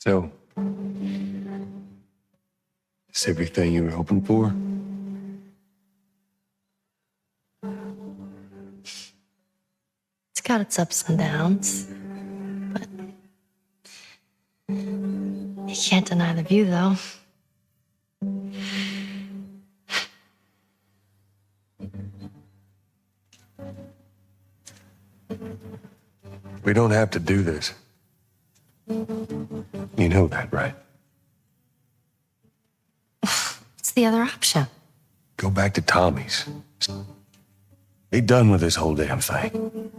So, is everything you were hoping for? It's got its ups and downs, but you can't deny the view, though. We don't have to do this. You know that, right? What's the other option? Go back to Tommy's. Be done with this whole damn thing.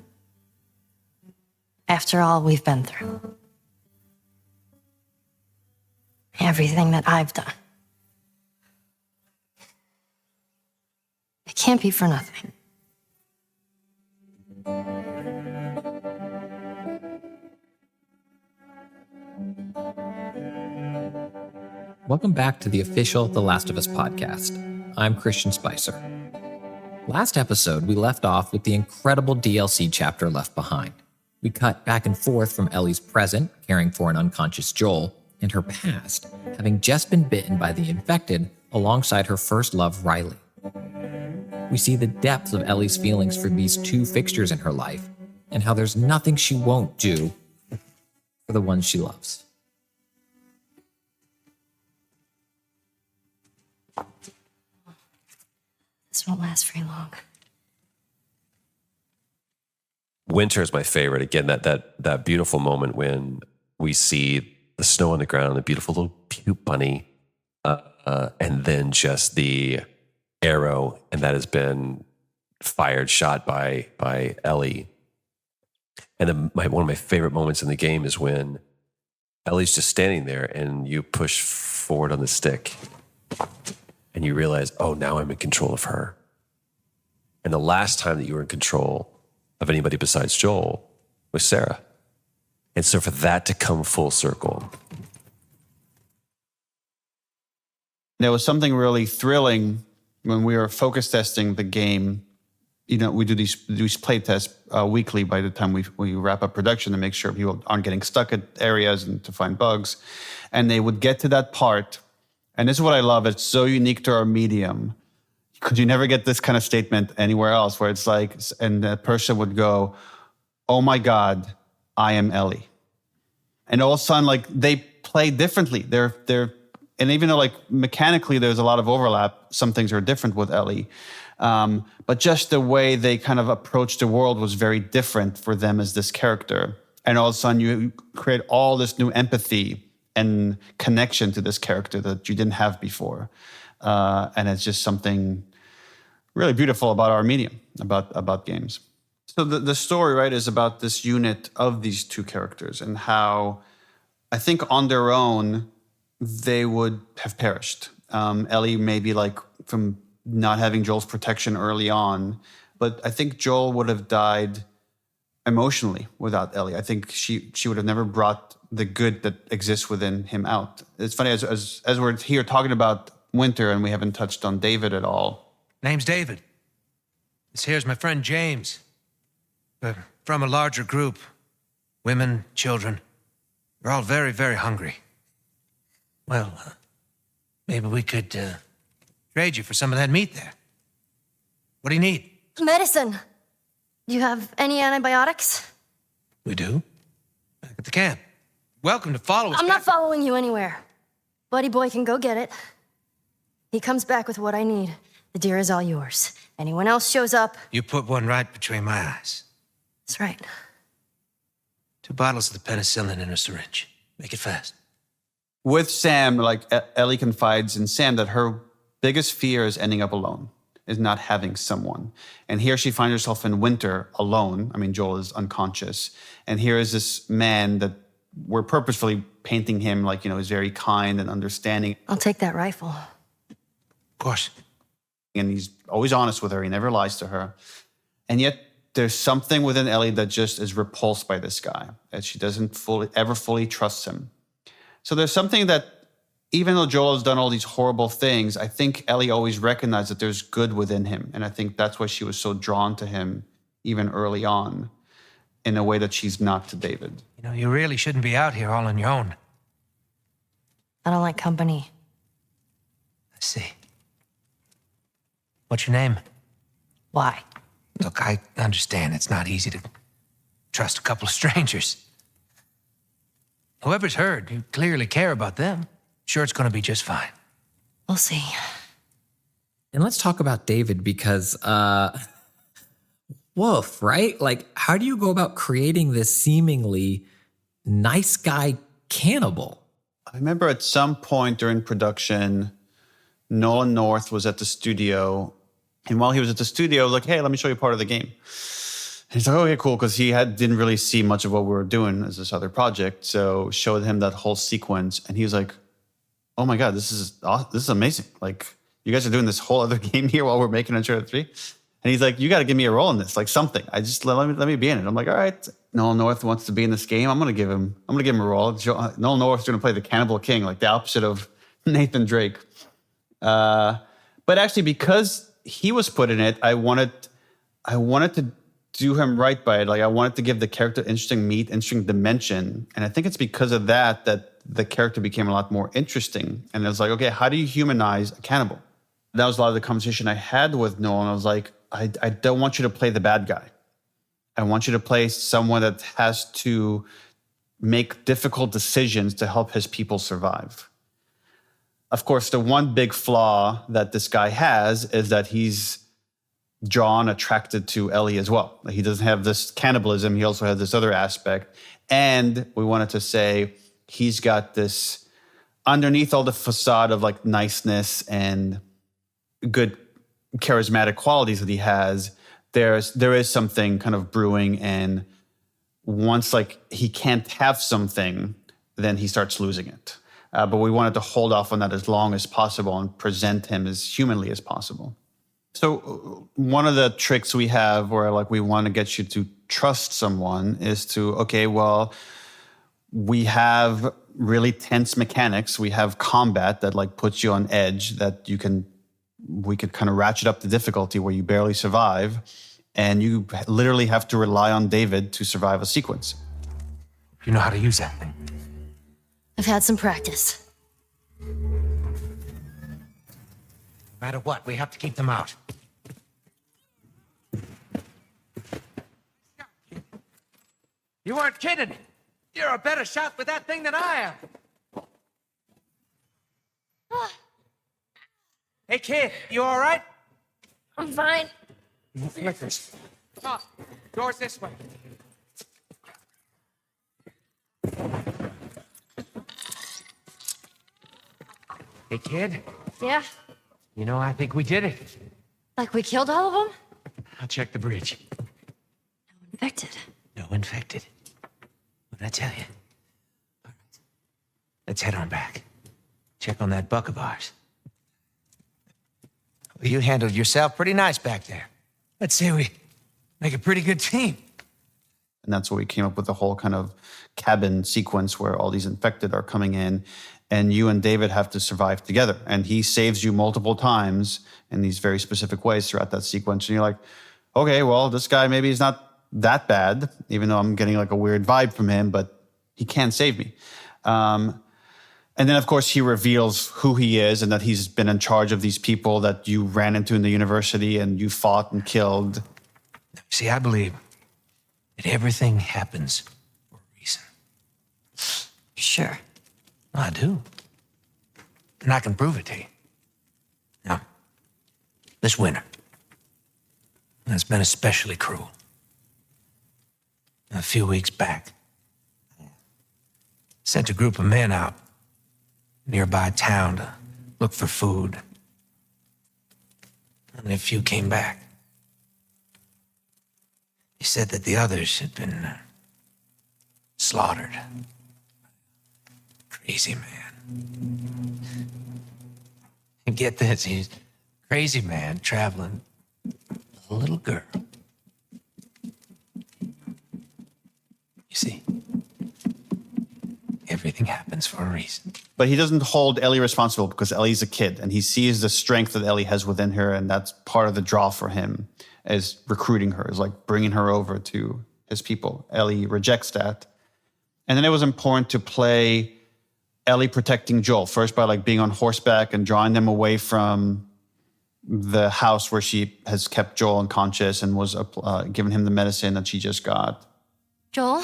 After all we've been through. Everything that I've done. It can't be for nothing. Welcome back to the official The Last of Us podcast. I'm Christian Spicer. Last episode, we left off with the incredible DLC chapter Left Behind. We cut back and forth from Ellie's present, caring for an unconscious Joel, and her past, having just been bitten by the infected alongside her first love, Riley. We see the depth of Ellie's feelings for these two fixtures in her life, and how there's nothing she won't do for the ones she loves. This won't last very long. Winter is my favorite. Again, that beautiful moment when we see the snow on the ground, the beautiful little puke bunny, and then just the arrow, and that has been shot by Ellie. And then one of my favorite moments in the game is when Ellie's just standing there, and you push forward on the stick, and you realize, oh, now I'm in control of her. And the last time that you were in control of anybody besides Joel was Sarah. And so for that to come full circle. There was something really thrilling when we were focus testing the game. You know, we do these play tests weekly by the time we wrap up production to make sure people aren't getting stuck at areas and to find bugs. And they would get to that part. And this is what I love. It's so unique to our medium. Because you never get this kind of statement anywhere else where it's like, and the person would go, oh my God, I am Ellie. And all of a sudden, like, they play differently. They're, and even though like mechanically there's a lot of overlap, some things are different with Ellie. But just the way they kind of approach the world was very different for them as this character. And all of a sudden you create all this new empathy and connection to this character that you didn't have before. And it's just something really beautiful about our medium, about games. So the story, right, is about this unit of these two characters and how I think on their own, they would have perished. Ellie maybe like from not having Joel's protection early on, but I think Joel would have died emotionally without Ellie. I think she would have never brought the good that exists within him out. It's funny, as we're here talking about Winter and we haven't touched on David at all. Name's David. This here's my friend James. We're from a larger group. Women, children. We're all very, very hungry. Well, maybe we could trade you for some of that meat there. What do you need? Medicine. Do you have any antibiotics? We do. Back at the camp. Welcome to follow us. I'm not following you anywhere. Buddy boy can go get it. He comes back with what I need. The deer is all yours. Anyone else shows up... You put one right between my eyes. That's right. 2 bottles of the penicillin in a syringe. Make it fast. With Sam, like Ellie confides in Sam that her biggest fear is ending up alone, is not having someone. And here she finds herself in Winter alone. I mean, Joel is unconscious. And here is this man that we're purposefully painting him like, you know, is very kind and understanding. I'll take that rifle. Of course. And he's always honest with her. He never lies to her. And yet there's something within Ellie that just is repulsed by this guy, that she doesn't ever fully trust him. So there's something that, even though Joel has done all these horrible things, I think Ellie always recognized that there's good within him. And I think that's why she was so drawn to him even early on, in a way that she's not to David. You know, you really shouldn't be out here all on your own. I don't like company. I see. What's your name? Why? Look, I understand it's not easy to trust a couple of strangers. Whoever's heard, you clearly care about them. Sure, it's going to be just fine. We'll see. And let's talk about David because, woof, right? Like, how do you go about creating this seemingly nice guy cannibal? I remember at some point during production, Nolan North was at the studio. And while he was at the studio, I was like, hey, let me show you part of the game. And he's like, okay, cool, because he didn't really see much of what we were doing as this other project. So showed him that whole sequence. And he was like, oh my God, this is amazing. Like, you guys are doing this whole other game here while we're making Uncharted 3. And he's like, you got to give me a role in this, like something. I just let me be in it. I'm like, all right, Nolan North wants to be in this game. I'm gonna give him a role. Nolan North's gonna play the Cannibal King, like the opposite of Nathan Drake. But actually, because he was put in it, I wanted to do him right by it. Like, I wanted to give the character interesting meat, interesting dimension. And I think it's because of that the character became a lot more interesting. And it was like, okay, how do you humanize a cannibal? That was a lot of the conversation I had with Nolan. I was like, I don't want you to play the bad guy. I want you to play someone that has to make difficult decisions to help his people survive. Of course, the one big flaw that this guy has is that he's attracted to Ellie as well. He doesn't have this cannibalism. He also has this other aspect. And we wanted to say he's got this, underneath all the facade of like niceness and good charismatic qualities that he has, there is something kind of brewing, and once like he can't have something, then he starts losing it. But we wanted to hold off on that as long as possible and present him as humanly as possible. So one of the tricks we have where like we want to get you to trust someone is to, okay, well, we have really tense mechanics. We have combat that like puts you on edge that we could kind of ratchet up the difficulty where you barely survive, and you literally have to rely on David to survive a sequence. You know how to use that thing. I've had some practice. No matter what, we have to keep them out. You weren't kidding. You're a better shot with that thing than I am. Hey, kid, you all right? I'm fine. Flickers. Come on, door's this way. Hey, kid, Yeah? you know, I think we did it. Like we killed all of them? I'll check the bridge. Infected. No infected. What did I tell you? All right. Let's head on back. Check on that buck of ours. Well, you handled yourself pretty nice back there. Let's say we make a pretty good team. And that's where we came up with the whole kind of cabin sequence where all these infected are coming in, and you and David have to survive together. And he saves you multiple times in these very specific ways throughout that sequence. And you're like, okay, well, this guy maybe is not that bad, even though I'm getting like a weird vibe from him, but he can save me. And then, of course, he reveals who he is and that he's been in charge of these people that you ran into in the university and you fought and killed. See, I believe that everything happens for a reason. Sure. I do. And I can prove it to you. Now, this winter, it's been especially cruel. A few weeks back, I sent a group of men out nearby town to look for food. And a few came back. He said that the others had been slaughtered. Crazy man. And get this, he's a crazy man traveling with a little girl. You see, everything happens for a reason. But he doesn't hold Ellie responsible because Ellie's a kid and he sees the strength that Ellie has within her, and that's part of the draw for him is recruiting her, is like bringing her over to his people. Ellie rejects that. And then it was important to play Ellie protecting Joel, first by like being on horseback and drawing them away from the house where she has kept Joel unconscious and was giving him the medicine that she just got. Joel?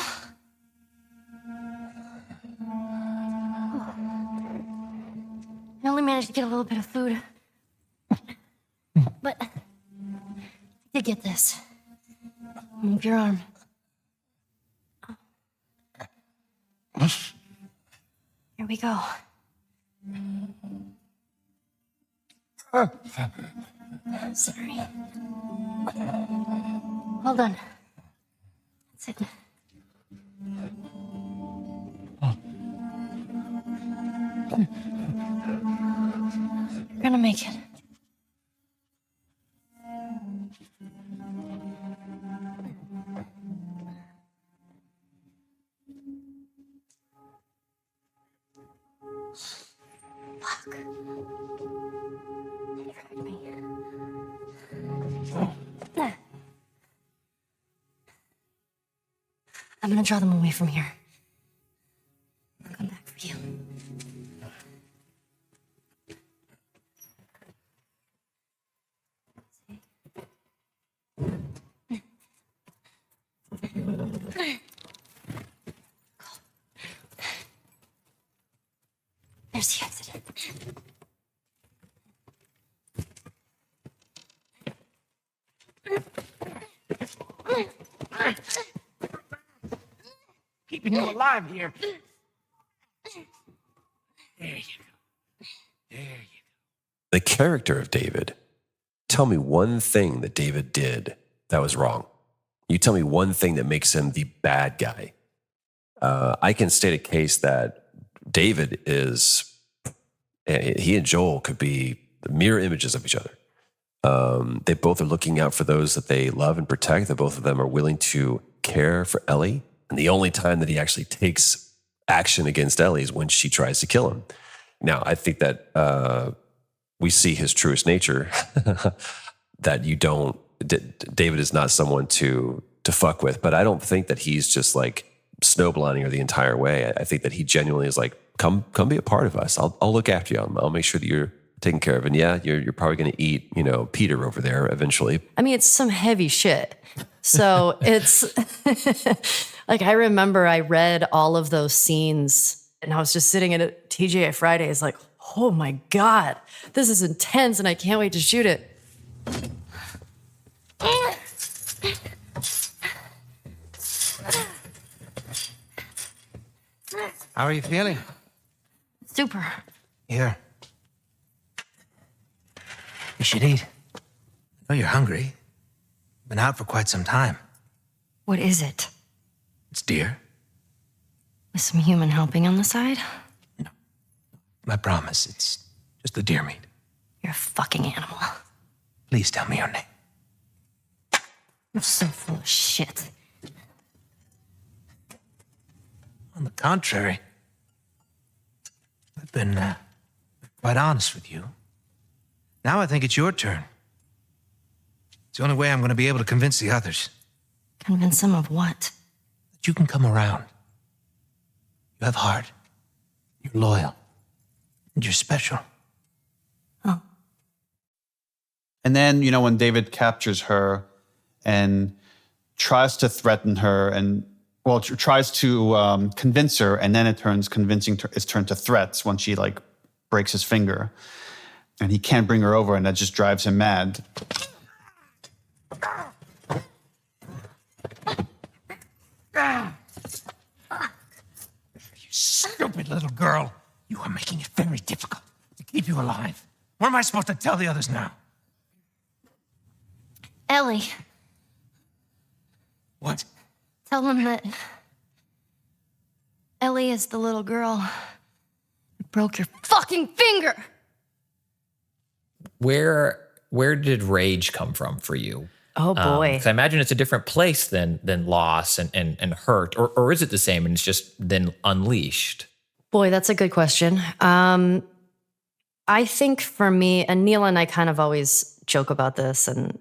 I only managed to get a little bit of food. But I did get this. Move your arm. Here we go. Sorry. Hold on. That's it. You're gonna make it. Fuck. You hurt me. I'm gonna draw them away from here. I'll come back for you. There's the exit. Keeping you alive here. There you go. There you go. The character of David. Tell me one thing that David did that was wrong. You tell me one thing that makes him the bad guy. I can state a case that David is, he and Joel could be the mirror images of each other. They both are looking out for those that they love and protect. That both of them are willing to care for Ellie. And the only time that he actually takes action against Ellie is when she tries to kill him. Now, I think that we see his truest nature, that you don't, David is not someone to fuck with, but I don't think that he's just like snowblining her the entire way. I think that he genuinely is like, come be a part of us. I'll look after you. I'll make sure that you're taken care of. And yeah, you're probably going to eat, Peter over there eventually. I mean, it's some heavy shit. So it's like, I remember I read all of those scenes and I was just sitting at a TGI Fridays like, oh my God, this is intense and I can't wait to shoot it. How are you feeling? Super. Here. You should eat. I know you're hungry. Been out for quite some time. What is it? It's deer. With some human helping on the side? I promise, it's just the deer meat. You're a fucking animal. Please tell me your name. You're so full of shit. On the contrary, I've been quite honest with you. Now I think it's your turn. It's the only way I'm going to be able to convince the others. Convince them of what? That you can come around. You have heart. You're loyal. And you're special. Oh. And then, when David captures her and tries to threaten her and, tries to convince her, and then it's turned to threats when she, breaks his finger. And he can't bring her over, and that just drives him mad. You stupid little girl. You are making it very difficult to keep you alive. What am I supposed to tell the others now? Ellie. What? Tell them that Ellie is the little girl who broke your fucking finger. Where did rage come from for you? Oh boy. 'Cause I imagine it's a different place than loss and hurt, or is it the same and it's just then unleashed? Boy, that's a good question. I think for me, and Neil and I kind of always joke about this, and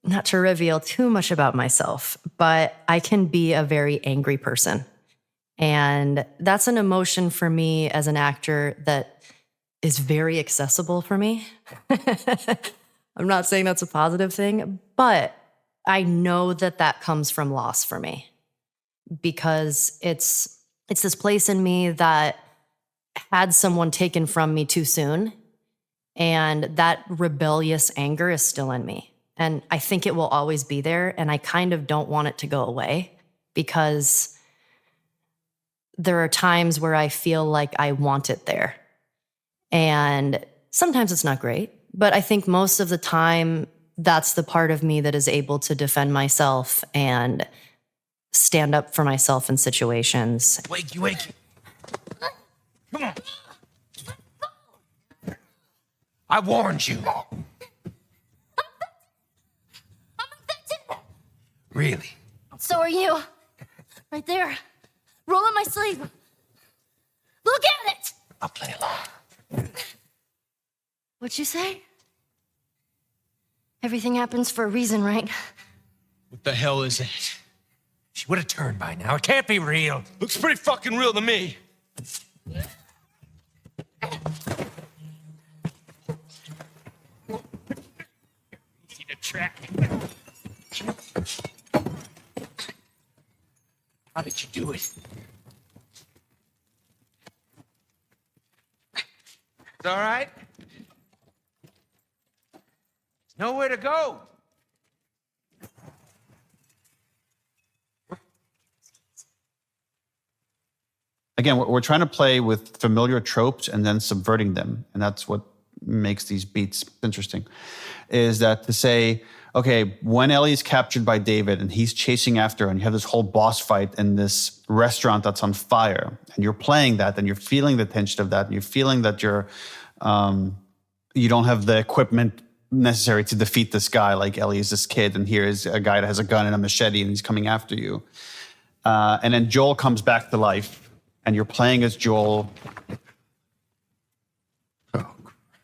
not to reveal too much about myself, but I can be a very angry person. And that's an emotion for me as an actor that is very accessible for me. I'm not saying that's a positive thing, but I know that comes from loss for me, because it's this place in me that had someone taken from me too soon, and that rebellious anger is still in me. And I think it will always be there, and I kind of don't want it to go away, because there are times where I feel like I want it there. And sometimes it's not great, but I think most of the time that's the part of me that is able to defend myself and stand up for myself in situations. Wakey. Come on. I warned you. I'm infected. Really? So are you. Right there. Roll up my sleeve. Look at it. I'll play along. What'd you say? Everything happens for a reason, right? What the hell is it? She would have turned by now. It can't be real. Looks pretty fucking real to me. See the track. How did you do it? It's all right. There's nowhere to go. Again, we're trying to play with familiar tropes and then subverting them. And that's what makes these beats interesting, is that to say, okay, when Ellie's captured by David and he's chasing after her, and you have this whole boss fight in this restaurant that's on fire, and you're playing that, and you're feeling the tension of that, and you're feeling that you don't have the equipment necessary to defeat this guy. Like Ellie is this kid, and here is a guy that has a gun and a machete, and he's coming after you. And then Joel comes back to life, and you're playing as Joel. Oh,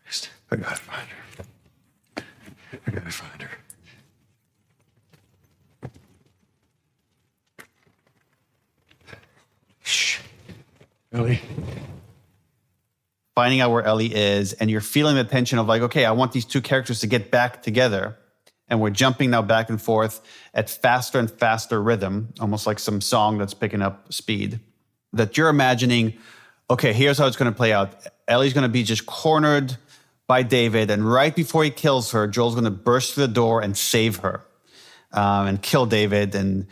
Christ. I gotta find her. Shh. Ellie. Finding out where Ellie is, and you're feeling the tension of like, okay, I want these two characters to get back together. And we're jumping now back and forth at faster and faster rhythm, almost like some song that's picking up speed. That you're imagining, okay, here's how it's going to play out. Ellie's going to be just cornered by David, and right before he kills her, Joel's going to burst through the door and save her, and kill David, and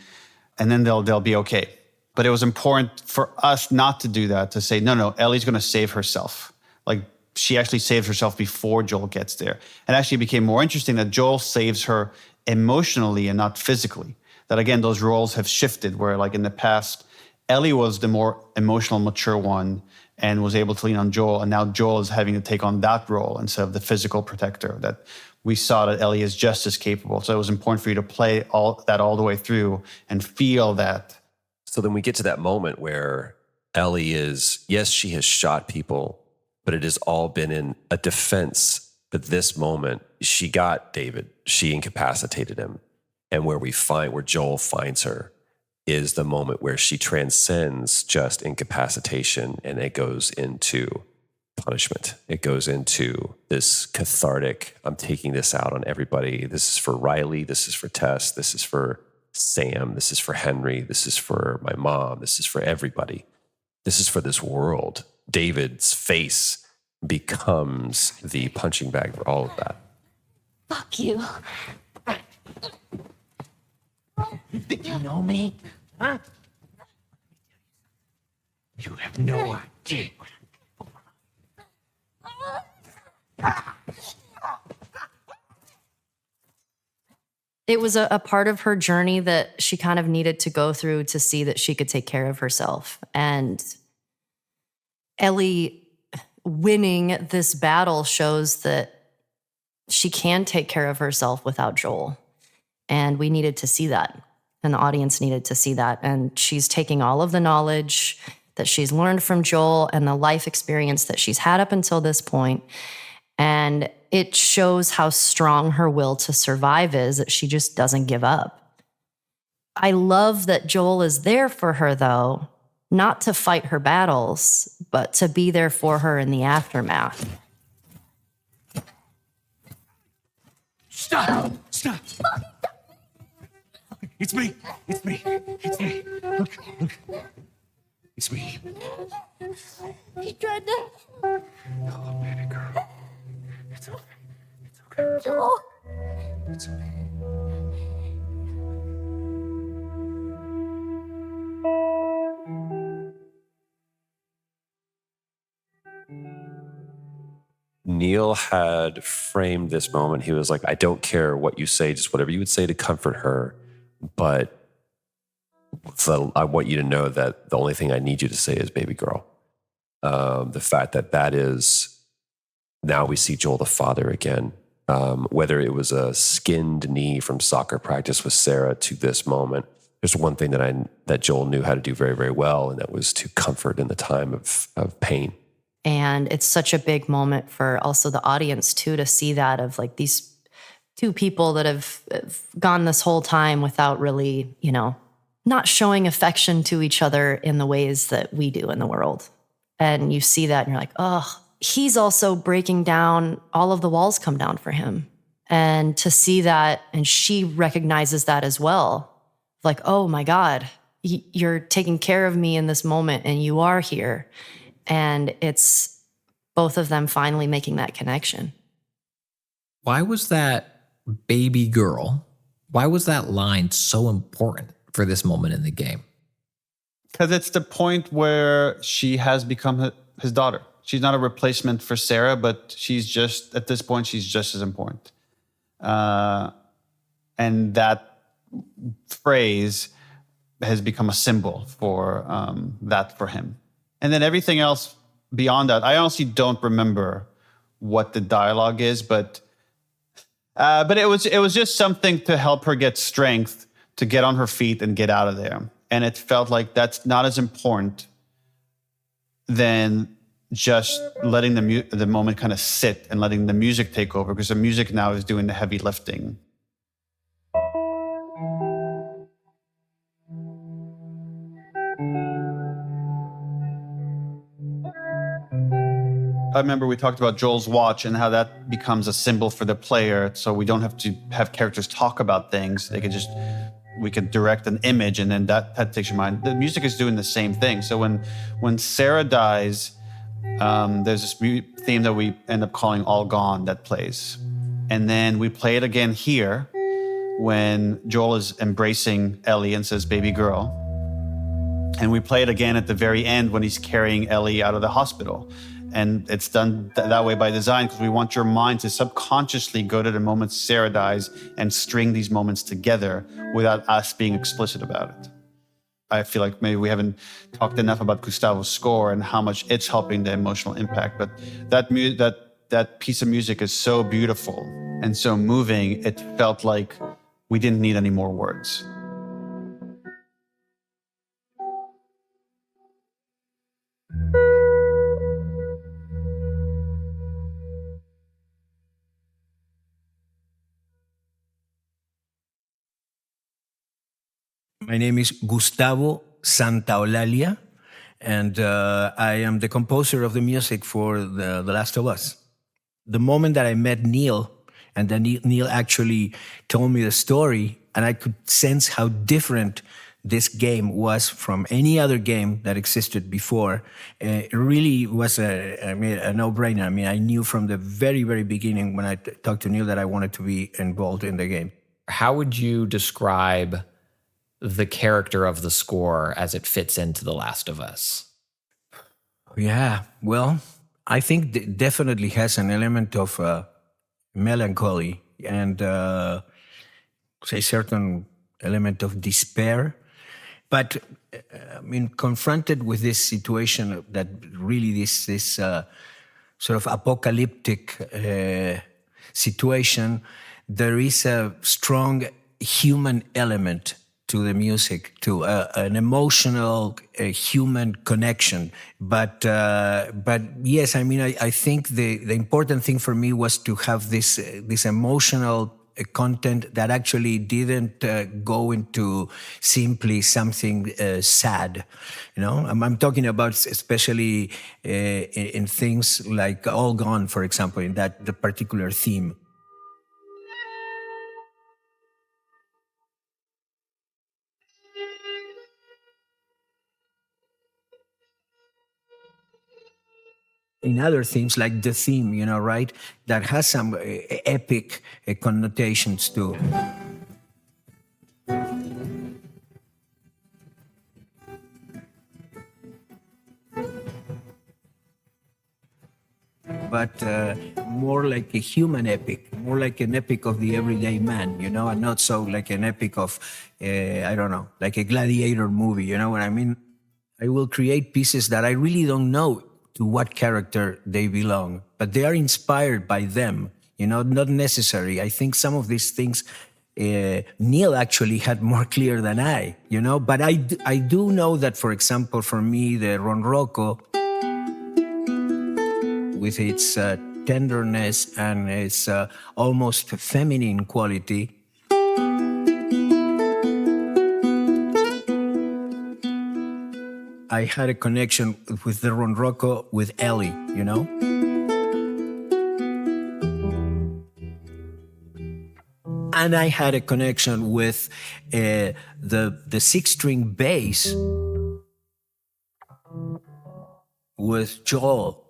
then they'll be okay. But it was important for us not to do that, to say, no, Ellie's going to save herself. Like, she actually saves herself before Joel gets there. And actually it became more interesting that Joel saves her emotionally and not physically. That, again, those roles have shifted, where like in the past, Ellie was the more emotional, mature one and was able to lean on Joel. And now Joel is having to take on that role instead of the physical protector. That we saw that Ellie is just as capable. So it was important for you to play all the way through and feel that. So then we get to that moment where Ellie is, yes, she has shot people, but it has all been in a defense. But this moment, she got David, she incapacitated him. And where Joel finds her is the moment where she transcends just incapacitation, and it goes into punishment. It goes into this cathartic, I'm taking this out on everybody. This is for Riley. This is for Tess. This is for Sam. This is for Henry. This is for my mom. This is for everybody. This is for this world. David's face becomes the punching bag for all of that. Fuck you. You think you know me? Huh? You have no idea. It was a part of her journey that she kind of needed to go through to see that she could take care of herself. And Ellie winning this battle shows that she can take care of herself without Joel. And we needed to see that. And the audience needed to see that. And she's taking all of the knowledge that she's learned from Joel and the life experience that she's had up until this point. And it shows how strong her will to survive is, that she just doesn't give up. I love that Joel is there for her, though, not to fight her battles, but to be there for her in the aftermath. Stop! Stop! It's me! It's me! It's me! Look! It's me. He tried to. Oh, baby girl. It's okay. It's okay. Joel. It's okay. Neil had framed this moment. He was like, I don't care what you say, just whatever you would say to comfort her. But I want you to know that the only thing I need you to say is baby girl. The fact that is, now we see Joel the father again. Whether it was a skinned knee from soccer practice with Sarah to this moment, there's one thing that Joel knew how to do very, very well, and that was to comfort in the time of pain. And it's such a big moment for also the audience too, to see that of like these two people that have gone this whole time without really, not showing affection to each other in the ways that we do in the world. And you see that and you're like, oh, he's also breaking down, all of the walls come down for him. And to see that, and she recognizes that as well. Like, oh my God, you're taking care of me in this moment and you are here. And it's both of them finally making that connection. Why was that baby girl, why was that line so important for this moment in the game? Because it's the point where she has become his daughter. She's not a replacement for Sarah, but at this point, she's just as important. And that phrase has become a symbol for that for him. And then everything else beyond that, I honestly don't remember what the dialogue is, but it was just something to help her get strength to get on her feet and get out of there. And it felt like that's not as important than just letting the moment kind of sit and letting the music take over, because the music now is doing the heavy lifting. I remember we talked about Joel's watch and how that becomes a symbol for the player. So we don't have to have characters talk about things. We could direct an image and then that takes your mind. The music is doing the same thing. So when Sarah dies, there's this theme that we end up calling All Gone that plays. And then we play it again here when Joel is embracing Ellie and says, baby girl. And we play it again at the very end when he's carrying Ellie out of the hospital. And it's done that way by design because we want your mind to subconsciously go to the moment Sarah dies and string these moments together without us being explicit about it. I feel like maybe we haven't talked enough about Gustavo's score and how much it's helping the emotional impact. But that piece of music is so beautiful and so moving, it felt like we didn't need any more words. My name is Gustavo Santaolalla, and I am the composer of the music for The Last of Us. The moment that I met Neil, and then Neil actually told me the story, and I could sense how different this game was from any other game that existed before. It really was a no-brainer. I mean, I knew from the very, very beginning when I talked to Neil that I wanted to be involved in the game. How would you describe the character of the score as it fits into The Last of Us? Yeah, well, I think it definitely has an element of melancholy and a certain element of despair. But I mean, confronted with this situation that really this sort of apocalyptic situation, there is a strong human element to the music, to an emotional human connection. But yes, I mean, I think the important thing for me was to have this emotional a content that actually didn't go into simply something sad. I'm talking about especially in things like All Gone, for example, in the particular theme. In other themes, like the theme, right, that has some epic connotations too. But more like a human epic, more like an epic of the everyday man, and not so like an epic of, I don't know, like a gladiator movie, you know what I mean? I will create pieces that I really don't know to what character they belong, but they are inspired by them, not necessary. I think some of these things Neil actually had more clear than I, but I do know that, for example, for me, the Ronroco, with its tenderness and its almost feminine quality, I had a connection with the Ronroco with Ellie, And I had a connection with the 6-string bass with Joel.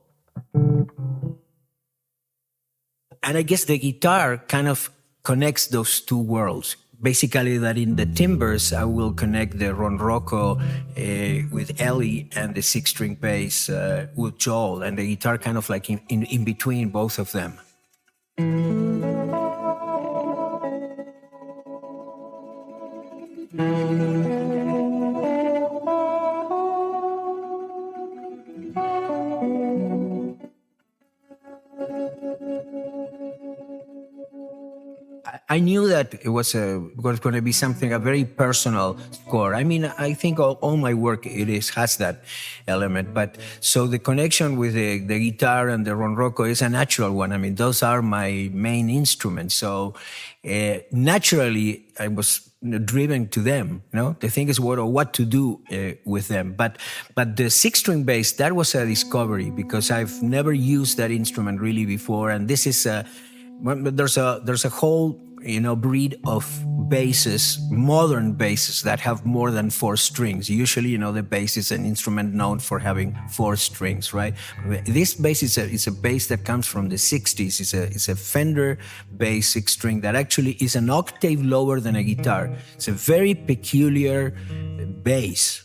And I guess the guitar kind of connects those two worlds. Basically, that in the timbres, I will connect the Ronroco with Ellie and the 6-string bass with Joel, and the guitar kind of like in between both of them. I knew that it was going to be something, a very personal score. I mean, I think all my work has that element. But so the connection with the guitar and the Ronroco is a natural one. I mean, those are my main instruments. So naturally, I was driven to them. The thing is what to do with them. But the 6-string bass, that was a discovery because I've never used that instrument really before. And this is there's a whole breed of basses, modern basses that have more than 4 strings. Usually, the bass is an instrument known for having 4 strings, right? This bass is a bass that comes from the 60s. It's a Fender bass 6-string that actually is an octave lower than a guitar. It's a very peculiar bass.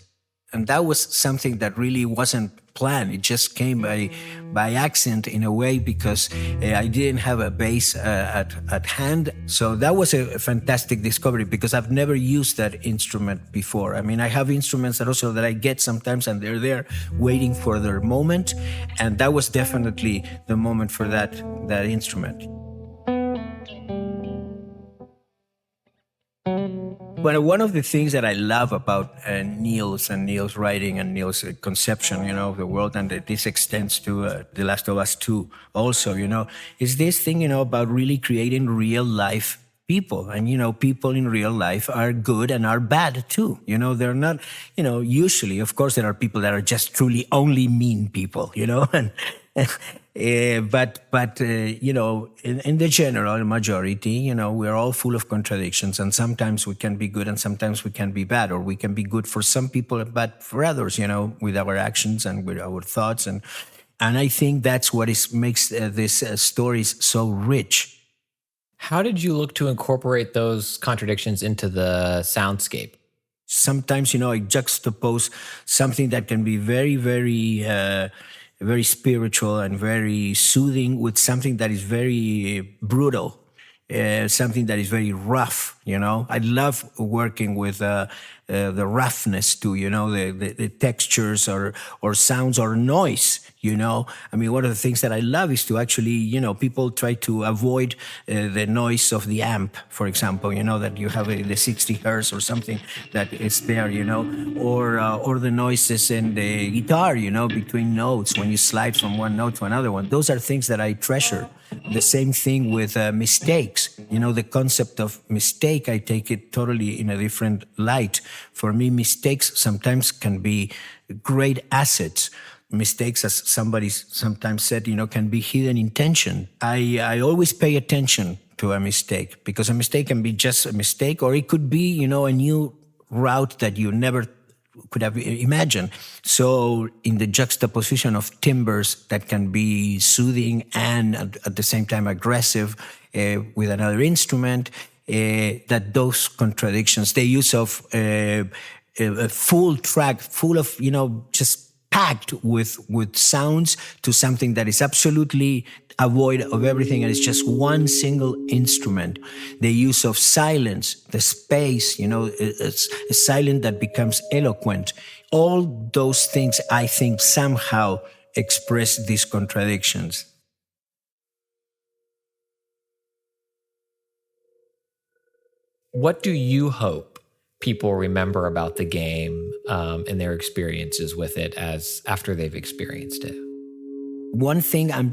And that was something that really wasn't planned. It just came by accident in a way because I didn't have a bass at hand. So that was a fantastic discovery because I've never used that instrument before. I mean, I have instruments that I get sometimes and they're there waiting for their moment. And that was definitely the moment for that instrument. But one of the things that I love about Neil's writing and Neil's conception, of the world, and that this extends to The Last of Us 2 also, is this thing, about really creating real life people. And, people in real life are good and are bad too. They're not, usually, of course, there are people that are just truly only mean people, and but in the general majority, we're all full of contradictions, and sometimes we can be good and sometimes we can be bad, or we can be good for some people and bad for others, with our actions and with our thoughts. And I think that's what makes these stories so rich. How did you look to incorporate those contradictions into the soundscape? Sometimes, I juxtapose something that can be very, very, very spiritual and very soothing with something that is very brutal, something that is very rough. I love working with the roughness too. The textures or sounds or noise. you know. I mean, one of the things that I love is to actually, you know, people try to avoid the noise of the amp, for example, you know, that you have the 60 hertz or something that is there, you know, or the noises in the guitar, you know, between notes when you slide from one note to another one. Those are things that I treasure. The same thing with mistakes. You know, the concept of mistake, I take it totally in a different light. For me, mistakes sometimes can be great assets. Mistakes, as somebody sometimes said, you know, can be hidden intention. I always pay attention to a mistake, because a mistake can be just a mistake, or it could be, you know, a new route that you never could have imagined. So in the juxtaposition of timbres that can be soothing and at the same time aggressive with another instrument, that those contradictions, the use of a full track, full of, you know, just packed with sounds, to something that is absolutely void of everything and it's just one single instrument. The use of silence, the space, you know, it's a silence that becomes eloquent. All those things, I think, somehow express these contradictions. What do you hope people remember about the game and their experiences with it as after they've experienced it? One thing I'm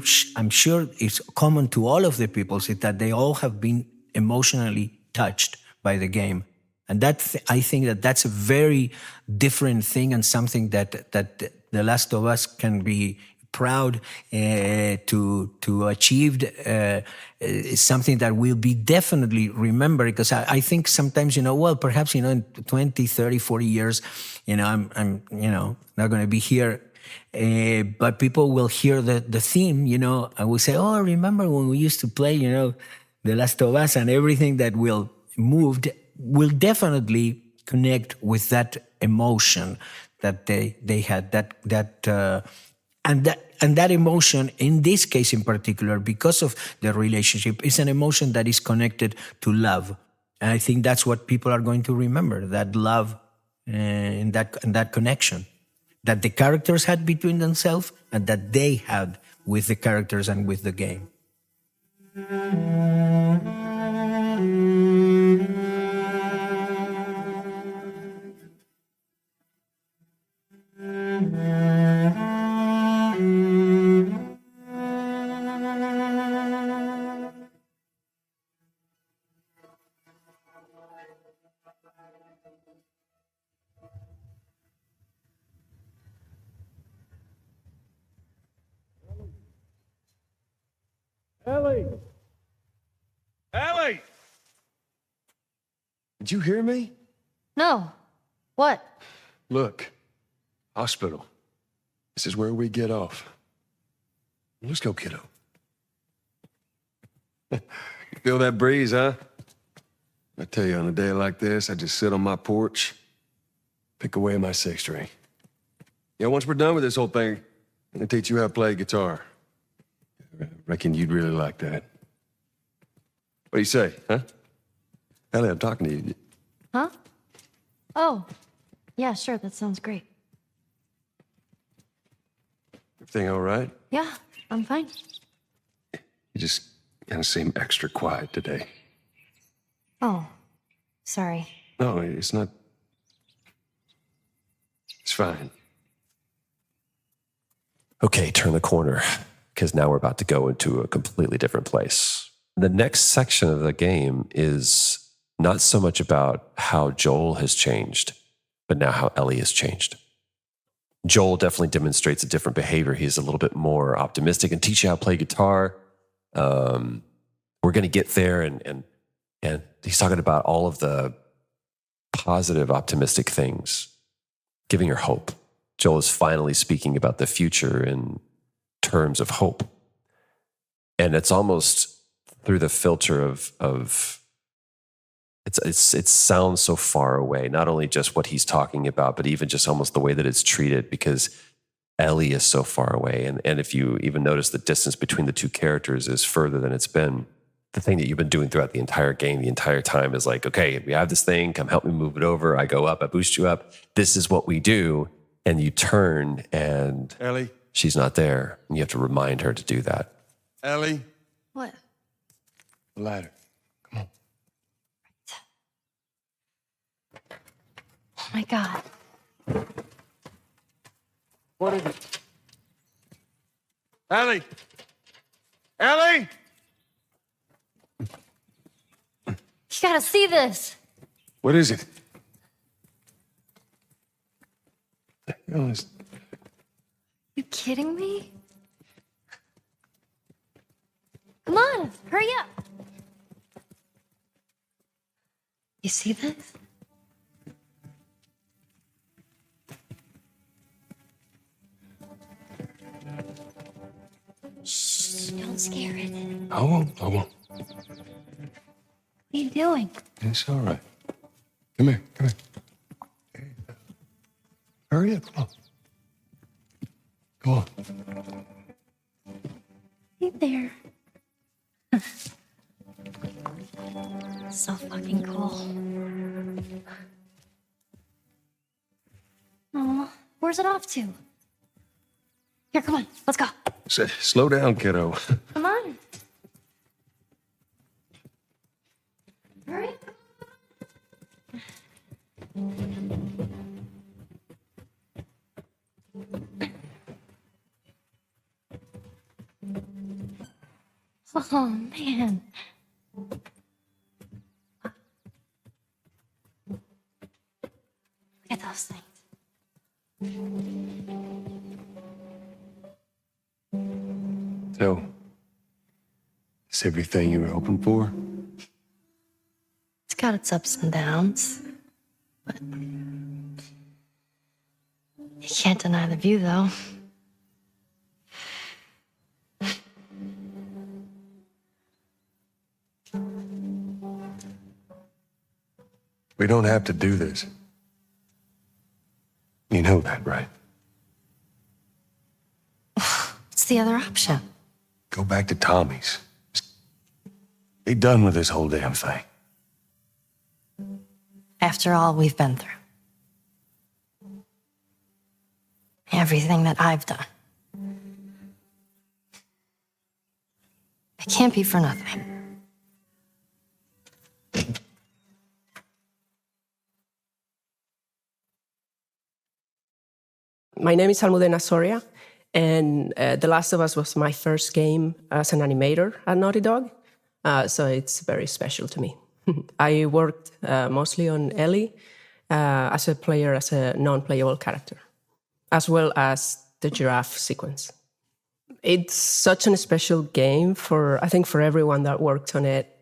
sure is common to all of the peoples is that they all have been emotionally touched by the game. And I think that's a very different thing, and something that The Last of Us can be proud to achieve. Is something that will be definitely remembered, because I think sometimes, you know, well, perhaps, you know, in 20, 30, 40 years, you know, I'm you know, not going to be here. But people will hear the theme, you know, and will say, oh, I remember when we used to play, you know, The Last of Us, and everything that will definitely connect with that emotion that they had, and that emotion, in this case in particular, because of the relationship, is an emotion that is connected to love. And I think that's what people are going to remember, that love and that connection that the characters had between themselves and that they had with the characters and with the game. Ellie! Did you hear me? No. What? Look, hospital. This is where we get off. Let's go, kiddo. You feel that breeze, huh? I tell you, on a day like this, I just sit on my porch, pick away at my six string. Yeah, once we're done with this whole thing, I'm gonna teach you how to play guitar. I reckon you'd really like that. What do you say, huh? Ellie, I'm talking to you. Huh? Oh, yeah, sure, that sounds great. Everything all right? Yeah, I'm fine. You just kind of seem extra quiet today. Oh, sorry. No, it's not. It's fine. Okay, turn the corner, because now we're about to go into a completely different place. The next section of the game is not so much about how Joel has changed, but now how Ellie has changed. Joel definitely demonstrates a different behavior. He's a little bit more optimistic and teach you how to play guitar. We're going to get there, and he's talking about all of the positive, optimistic things, giving her hope. Joel is finally speaking about the future in terms of hope. And it's almost through the filter of it sounds so far away, not only just what he's talking about, but even just almost the way that it's treated, because Ellie is so far away. And if you even notice, the distance between the two characters is further than it's been. The thing that you've been doing throughout the entire game, the entire time, is like, okay, we have this thing, come help me move it over. I go up, I boost you up. This is what we do. And you turn and Ellie, she's not there. And you have to remind her to do that. Ellie, What? the ladder. Come on. Oh my God. What is it? Ellie! Ellie! You gotta see this. What is it? The hell is... You kidding me? Come on, hurry up. You see this? Shh, don't scare it. I won't. What are you doing? It's all right. Come here. Hey, hurry up. Come on. Hey there. So fucking cool. Oh, where's it off to? Here, come on, let's go. Slow down, kiddo. Come on. Hurry. Oh, man. Look at those things. So, is everything you were hoping for? It's got its ups and downs, but you can't deny the view, though. We don't have to do this. You know that, right? What's the other option? Go back to Tommy's. Just be done with this whole damn thing. After all we've been through. Everything that I've done. It can't be for nothing. My name is Almudena Soria, and The Last of Us was my first game as an animator at Naughty Dog, so it's very special to me. I worked mostly on Ellie as a player, as a non-playable character, as well as the giraffe sequence. It's such a special game I think for everyone that worked on it.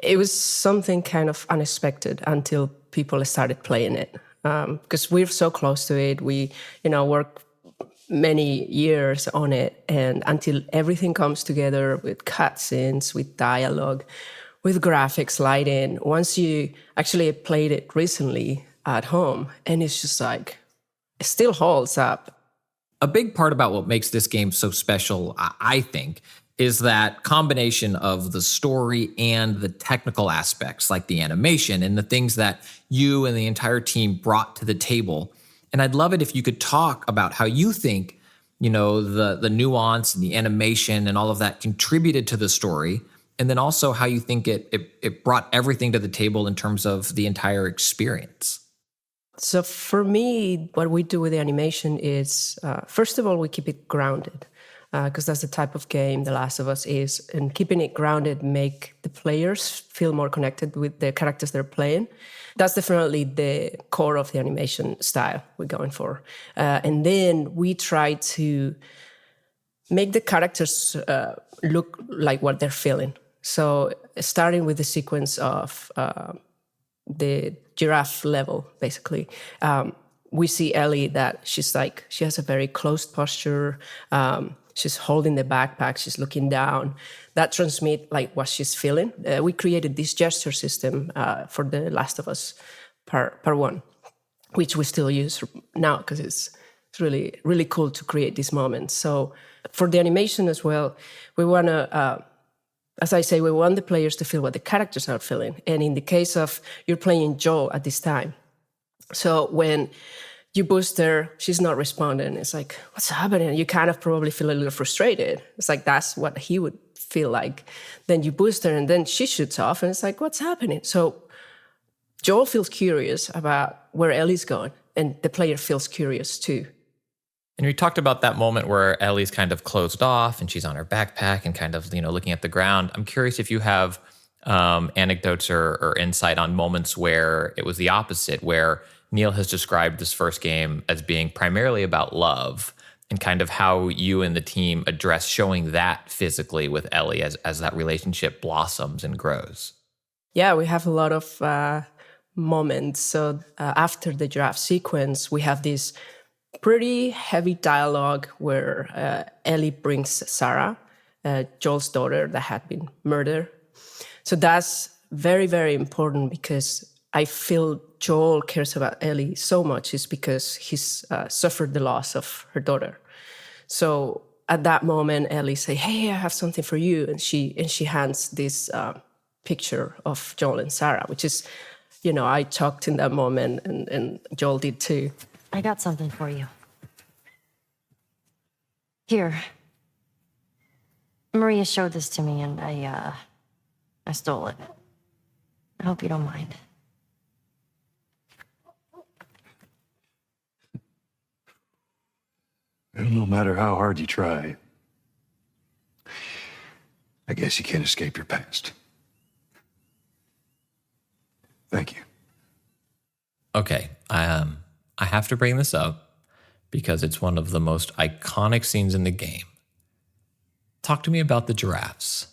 It was something kind of unexpected until people started playing it. Because we're so close to it, we, work many years on it, and until everything comes together with cutscenes, with dialogue, with graphics, lighting. Once you actually played it recently at home, and it's just like, it still holds up. A big part about what makes this game so special, I think, is that combination of the story and the technical aspects, like the animation and the things that you and the entire team brought to the table. And I'd love it if you could talk about how you think, the nuance and the animation and all of that contributed to the story, and then also how you think it brought everything to the table in terms of the entire experience. So for me, what we do with the animation is, first of all, we keep it grounded. Because that's the type of game The Last of Us is, and keeping it grounded make the players feel more connected with the characters they're playing. That's definitely the core of the animation style we're going for. And then we try to make the characters look like what they're feeling. So starting with the sequence of the giraffe level, basically, we see Ellie that she has a very closed posture. She's holding the backpack, she's looking down. That transmits what she's feeling. We created this gesture system for The Last of Us part 1, which we still use now because it's really, really cool to create these moments. So for the animation as well, we want to, as I say, we want the players to feel what the characters are feeling. And in the case of you're playing Joel at this time, so when you boost her, she's not responding. It's like, what's happening? You kind of probably feel a little frustrated. It's like, that's what he would feel like. Then you boost her and then she shoots off and it's like, what's happening? So Joel feels curious about where Ellie's going and the player feels curious too. And we talked about that moment where Ellie's kind of closed off and she's on her backpack and kind of, looking at the ground. I'm curious if you have anecdotes or insight on moments where it was the opposite, where Neil has described this first game as being primarily about love, and kind of how you and the team address showing that physically with Ellie as that relationship blossoms and grows. Yeah, we have a lot of moments. So after the giraffe sequence, we have this pretty heavy dialogue where Ellie brings Sarah, Joel's daughter that had been murdered. So that's very, very important because I feel Joel cares about Ellie so much is because he's suffered the loss of her daughter. So at that moment, Ellie say, "Hey, I have something for you," and she hands this picture of Joel and Sarah, which is, I talked in that moment, and Joel did too. I got something for you. Here. Maria showed this to me, and I stole it. I hope you don't mind. Well, no matter how hard you try, I guess you can't escape your past. Thank you. Okay, I have to bring this up because it's one of the most iconic scenes in the game. Talk to me about the giraffes.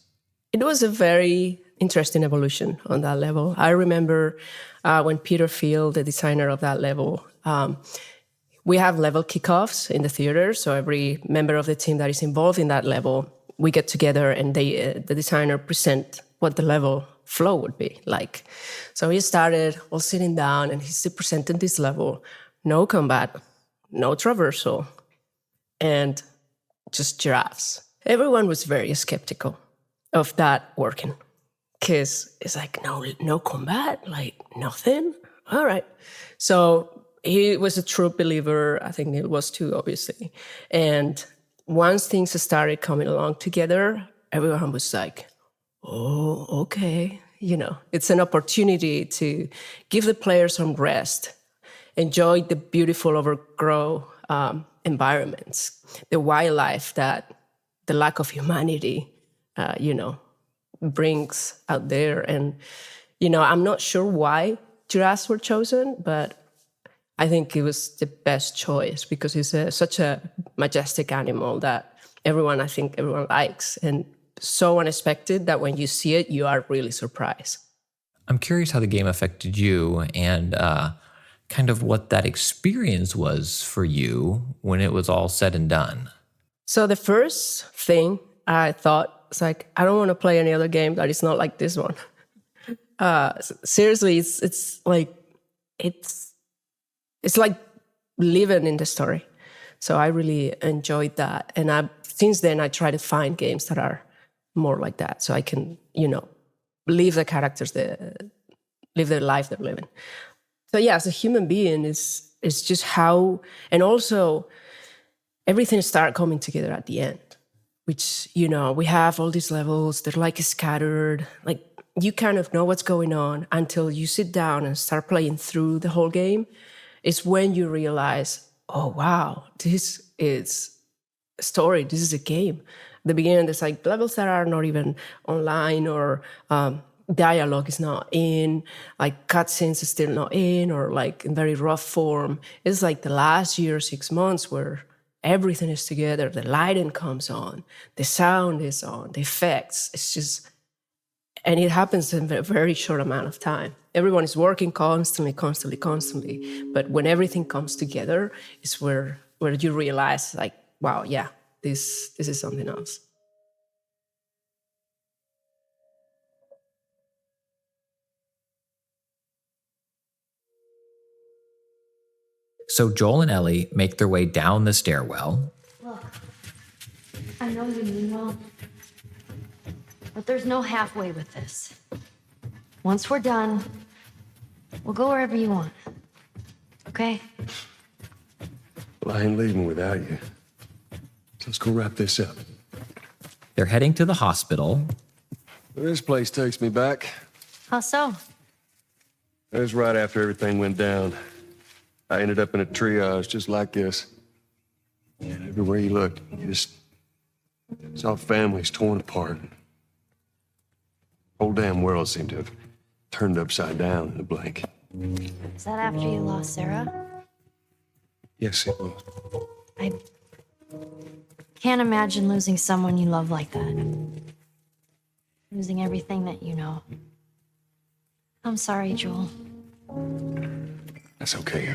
It was a very interesting evolution on that level. I remember when Peter Field, the designer of that level, we have level kickoffs in the theater. So every member of the team that is involved in that level, we get together and the designer present what the level flow would be like. So he started all sitting down and he's presenting this level, no combat, no traversal, and just giraffes. Everyone was very skeptical of that working because it's like, no combat, like nothing. All right. So he was a true believer. I think Neil was too, obviously. And once things started coming along together, everyone was like, oh, okay. It's an opportunity to give the players some rest, enjoy the beautiful overgrown environments, the wildlife that the lack of humanity, brings out there. And, I'm not sure why giraffes were chosen, but I think it was the best choice because it's such a majestic animal that everyone likes, and so unexpected that when you see it, you are really surprised. I'm curious how the game affected you and kind of what that experience was for you when it was all said and done. So the first thing I thought was like, I don't want to play any other game that is not like this one. Seriously, it's like living in the story. So I really enjoyed that. And since then, I try to find games that are more like that. So I can, live the characters, live the life they're living. So yeah, as a human being, it's just how, and also everything started coming together at the end, which, we have all these levels, they're like scattered, like you kind of know what's going on until you sit down and start playing through the whole game. It's when you realize, oh, wow, this is a story, this is a game. At the beginning, there's like levels that are not even online, or dialogue is not in, like cutscenes is still not in, or like in very rough form. It's like the last year, 6 months where everything is together, the lighting comes on, the sound is on, the effects, it's just, and it happens in a very short amount of time. Everyone is working constantly. But when everything comes together, it's where you realize, like, wow, yeah, this is something else. So Joel and Ellie make their way down the stairwell. Look, I know you mean well, but there's no halfway with this. Once we're done, we'll go wherever you want. Okay? Well, I ain't leaving without you. So let's go wrap this up. They're heading to the hospital. This place takes me back. How so? It was right after everything went down. I ended up in a triage just like this. And everywhere you looked, you just saw families torn apart. Whole damn world seemed to have turned upside down in a blink. Is that after you lost Sarah? Yes, it was. I can't imagine losing someone you love like that. Losing everything that you know. I'm sorry, Joel. That's okay,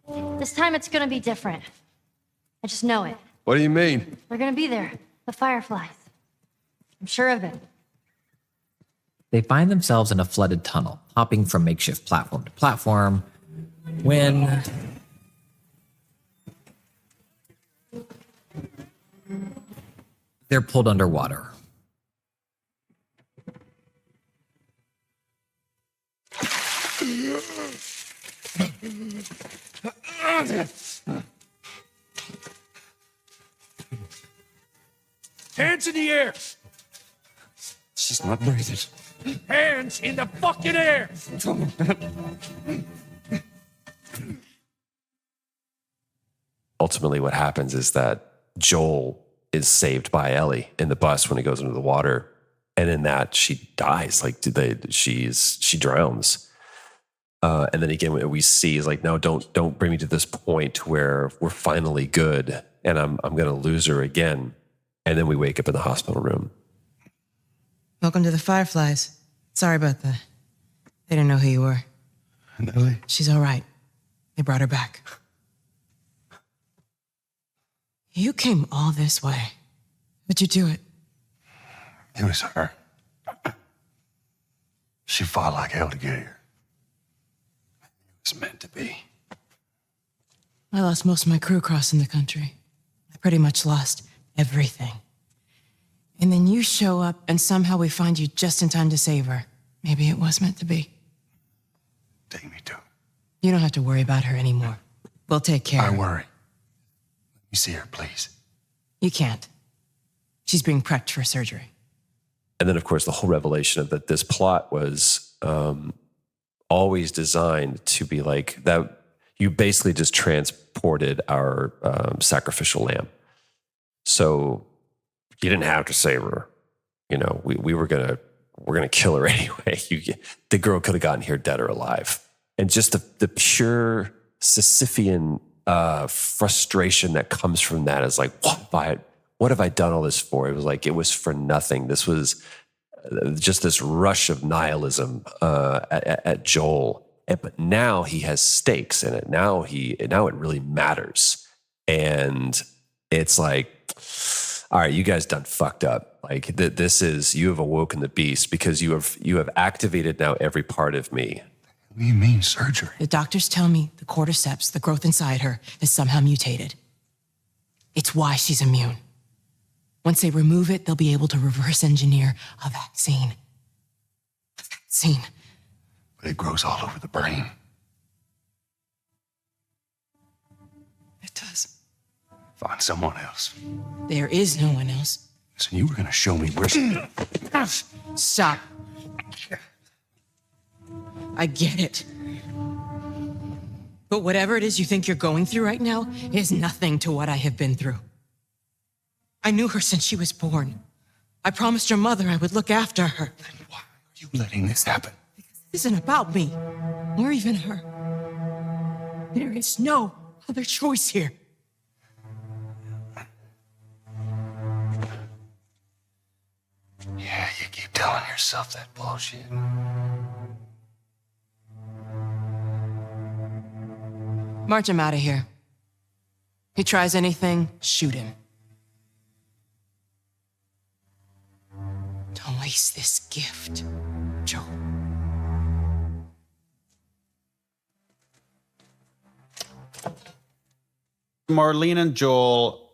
Ellie. This time it's gonna be different. I just know it. What do you mean? They're gonna be there. The Fireflies. I'm sure of it. They find themselves in a flooded tunnel, hopping from makeshift platform to platform, when they're pulled underwater. Hands in the air! She's not breathing. Hands in the fucking air! Ultimately, what happens is that Joel is saved by Ellie in the bus when he goes into the water, and in that she dies. Like she drowns. And then again, we see is like, no, don't bring me to this point where we're finally good, and I'm gonna lose her again. And then we wake up in the hospital room. Welcome to the Fireflies. Sorry about that. They didn't know who you were. And Ellie? She's all right. They brought her back. You came all this way. How'd you do it? It was her. She fought like hell to get here. It was meant to be. I lost most of my crew crossing the country. I pretty much lost everything. And then you show up and somehow we find you just in time to save her. Maybe it was meant to be. Take me to. You don't have to worry about her anymore. We'll take care I of her. worry. Let me see her, please. You can't. She's being prepped for surgery. And then, of course, the whole revelation of that this plot was always designed to be like that. You basically just transported our sacrificial lamb. So you didn't have to save her. You know, we're gonna kill her anyway. The girl could have gotten here dead or alive. And just the pure Sisyphean frustration that comes from that is like, what have I done all this for? It was like, it was for nothing. This was just this rush of nihilism at Joel. But now he has stakes in it. Now it really matters. And it's like, all right, you guys done fucked up. Like this is, you have awoken the beast because you have activated now every part of me. What do you mean, surgery? The doctors tell me the cordyceps, the growth inside her, is somehow mutated. It's why she's immune. Once they remove it, they'll be able to reverse engineer a vaccine. A vaccine. But it grows all over the brain. It does. Find someone else. There is no one else. So you were gonna show me where she... Stop. I get it. But whatever it is you think you're going through right now is nothing to what I have been through. I knew her since she was born. I promised your mother I would look after her. Then why are you letting this happen? Because it isn't about me, or even her. There is no other choice here. Yeah, you keep telling yourself that bullshit. March him out of here. He tries anything, shoot him. Don't waste this gift, Joe. Marlene and Joel,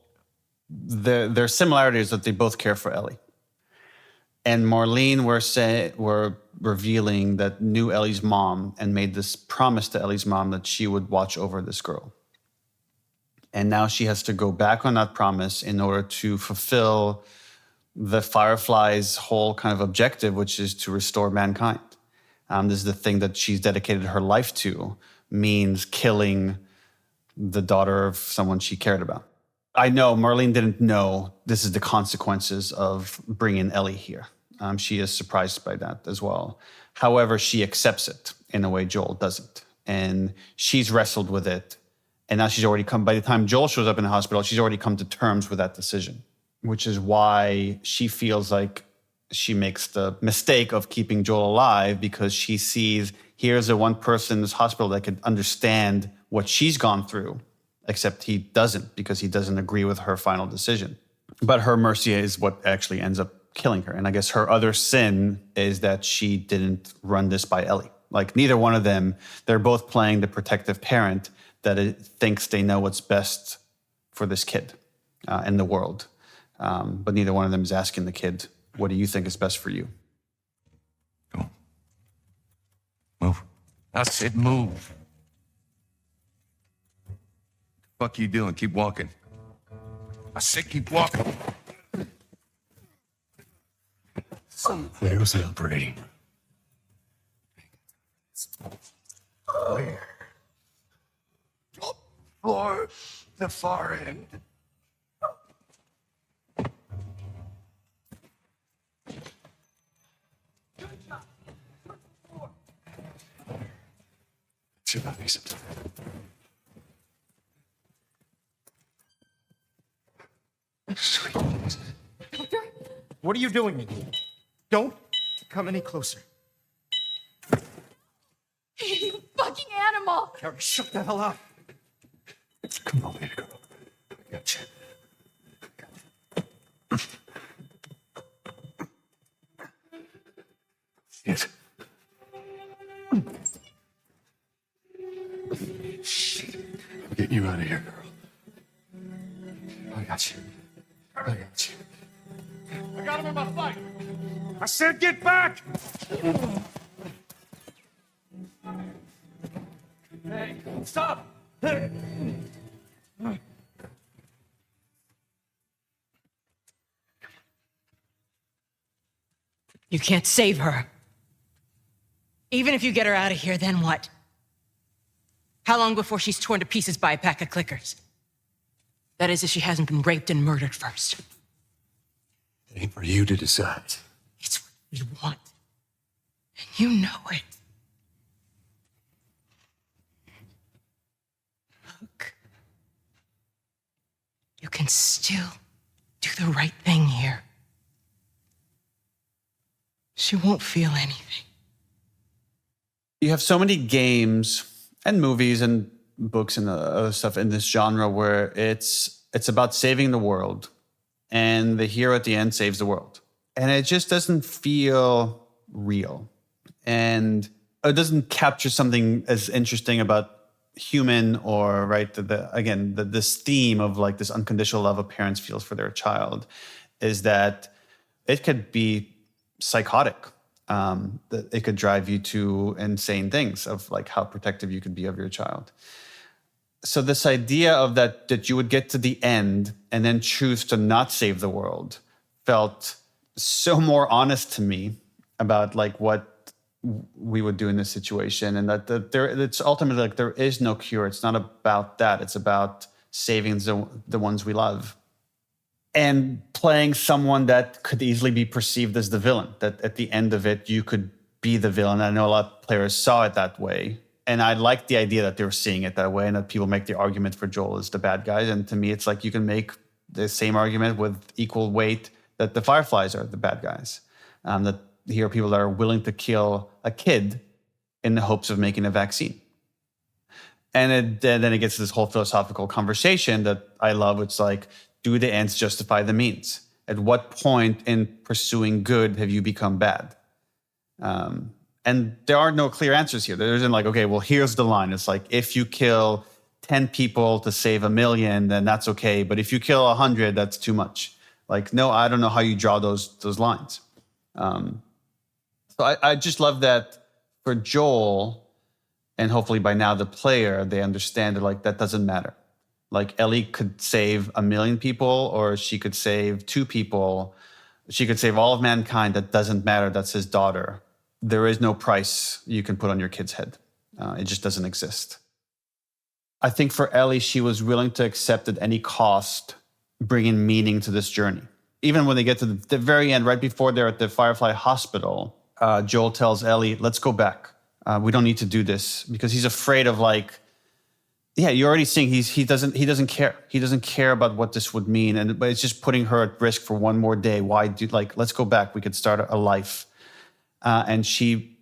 their similarities that they both care for Ellie. And Marlene, we're revealing that knew Ellie's mom and made this promise to Ellie's mom that she would watch over this girl. And now she has to go back on that promise in order to fulfill the Firefly's whole kind of objective, which is to restore mankind. This is the thing that she's dedicated her life to, means killing the daughter of someone she cared about. I know Marlene didn't know this is the consequences of bringing Ellie here. She is surprised by that as well. However, she accepts it in a way Joel doesn't. And she's wrestled with it. And now she's already come, by the time Joel shows up in the hospital, she's already come to terms with that decision, which is why she feels like she makes the mistake of keeping Joel alive, because she sees here's the one person in this hospital that could understand what she's gone through, except he doesn't, because he doesn't agree with her final decision. But her mercy is what actually ends up killing her. And I guess her other sin is that she didn't run this by Ellie. Like, neither one of them, they're both playing the protective parent that it thinks they know what's best for this kid and the world. But neither one of them is asking the kid, what do you think is best for you? Go. Move. I said move. The fuck you doing? Keep walking. I said keep walking. They're celebrating. Where? Or the far end. Should not be something. Sweet. What are you doing in here? Don't come any closer. You fucking animal! Carrie, shut the hell up. Come on, baby girl. I got you. Yes. Shit. I'm getting you out of here, girl. I got you. I got you. I got him in my fight. I said get back! Hey, stop! Hey. You can't save her. Even if you get her out of here, then what? How long before she's torn to pieces by a pack of clickers? That is, if she hasn't been raped and murdered first. It ain't for you to decide. It's what we want. And you know it. Look. You can still do the right thing here. She won't feel anything. You have so many games and movies and books and other stuff in this genre where it's about saving the world, and the hero at the end saves the world. And it just doesn't feel real. And it doesn't capture something as interesting about human or, right, this theme of like this unconditional love a parent feels for their child is that it could be psychotic. That it could drive you to insane things of like how protective you could be of your child. So this idea of that you would get to the end and then choose to not save the world felt so more honest to me about like what we would do in this situation, and that it's ultimately like there is no cure. It's not about that. It's about saving the ones we love. And playing someone that could easily be perceived as the villain, that at the end of it, you could be the villain. I know a lot of players saw it that way. And I like the idea that they were seeing it that way and that people make the argument for Joel as the bad guys. And to me, it's like you can make the same argument with equal weight that the Fireflies are the bad guys. That here are people that are willing to kill a kid in the hopes of making a vaccine. And then it gets to this whole philosophical conversation that I love. It's like, do the ends justify the means? At what point in pursuing good have you become bad? And there are no clear answers here. There isn't like, okay, well, here's the line. It's like, if you kill 10 people to save 1 million, then that's okay. But if you kill 100, that's too much. Like, no, I don't know how you draw those lines. So I just love that for Joel, and hopefully by now the player, they understand that like that doesn't matter. Like Ellie could save 1 million people, or she could save 2 people. She could save all of mankind. That doesn't matter. That's his daughter. There is no price you can put on your kid's head. It just doesn't exist. I think for Ellie, she was willing to accept at any cost bringing meaning to this journey. Even when they get to the very end, right before they're at the Firefly Hospital, Joel tells Ellie, let's go back. We don't need to do this, because he's afraid of like, yeah, you're already seeing he doesn't care. He doesn't care about what this would mean. But it's just putting her at risk for one more day. Why do, like, let's go back. We could start a life. And she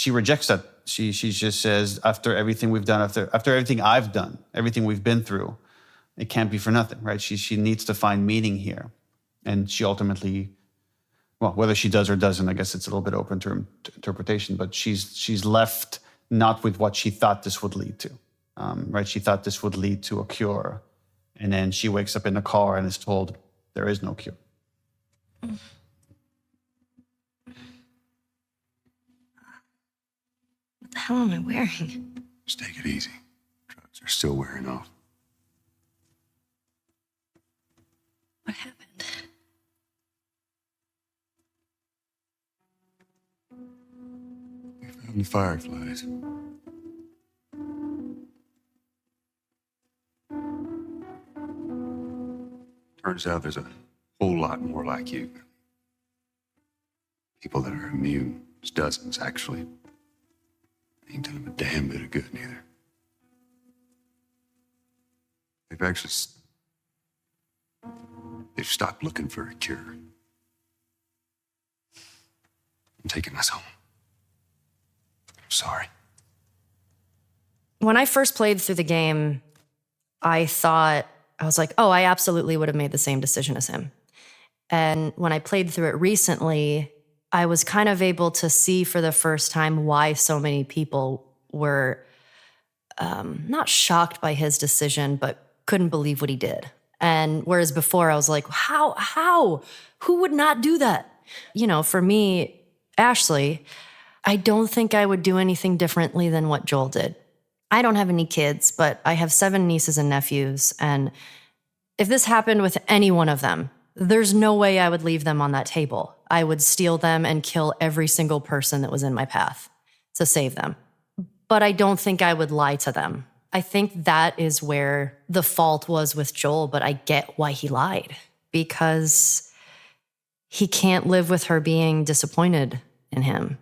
rejects that. She just says, after everything we've done, after everything I've done, everything we've been through, it can't be for nothing, right? She needs to find meaning here. And she ultimately, well, whether she does or doesn't, I guess it's a little bit open to interpretation, but she's left not with what she thought this would lead to, right? She thought this would lead to a cure. And then she wakes up in the car and is told there is no cure. What the hell am I wearing? Just take it easy. Drugs are still wearing off. What happened? We found the fireflies. Turns out there's a whole lot more like you. People that are immune. There's dozens, actually. Ain't done them a damn bit of good, neither. They've stopped looking for a cure. I'm taking us home. I'm sorry. When I first played through the game, I was like, oh, I absolutely would have made the same decision as him. And when I played through it recently, I was kind of able to see for the first time why so many people were not shocked by his decision, but couldn't believe what he did. And whereas before I was like, how? Who would not do that? You know, for me, Ashley, I don't think I would do anything differently than what Joel did. I don't have any kids, but I have 7 nieces and nephews. And if this happened with any one of them, there's no way I would leave them on that table. I would steal them and kill every single person that was in my path to save them. But I don't think I would lie to them. I think that is where the fault was with Joel, but I get why he lied, because he can't live with her being disappointed in him.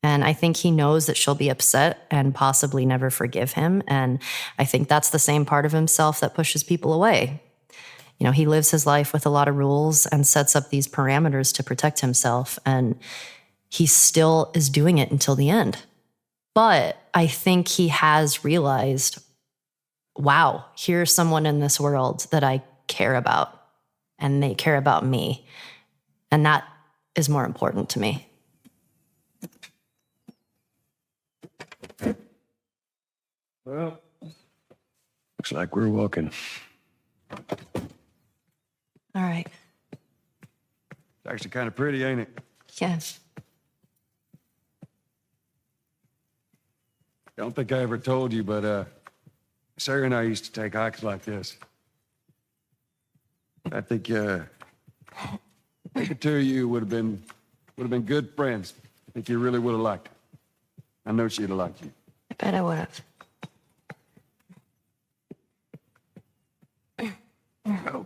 And I think he knows that she'll be upset and possibly never forgive him. And I think that's the same part of himself that pushes people away. You know, he lives his life with a lot of rules and sets up these parameters to protect himself. And he still is doing it until the end. But I think he has realized, wow, here's someone in this world that I care about, and they care about me. And that is more important to me. Well, looks like we're walking. All right. It's actually kind of pretty, ain't it? Yes. I don't think I ever told you, but Sarah and I used to take hikes like this. I think the two of you would have been good friends. I think you really would have liked her. I know she'd have liked you. I bet I would have. Oh.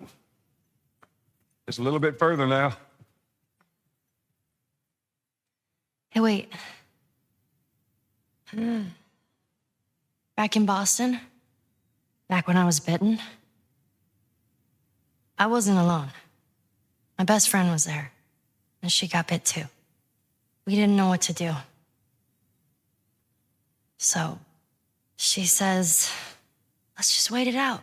Just a little bit further now. Hey, wait. Back in Boston, back when I was bitten, I wasn't alone. My best friend was there, and she got bit too. We didn't know what to do. So she says, let's just wait it out.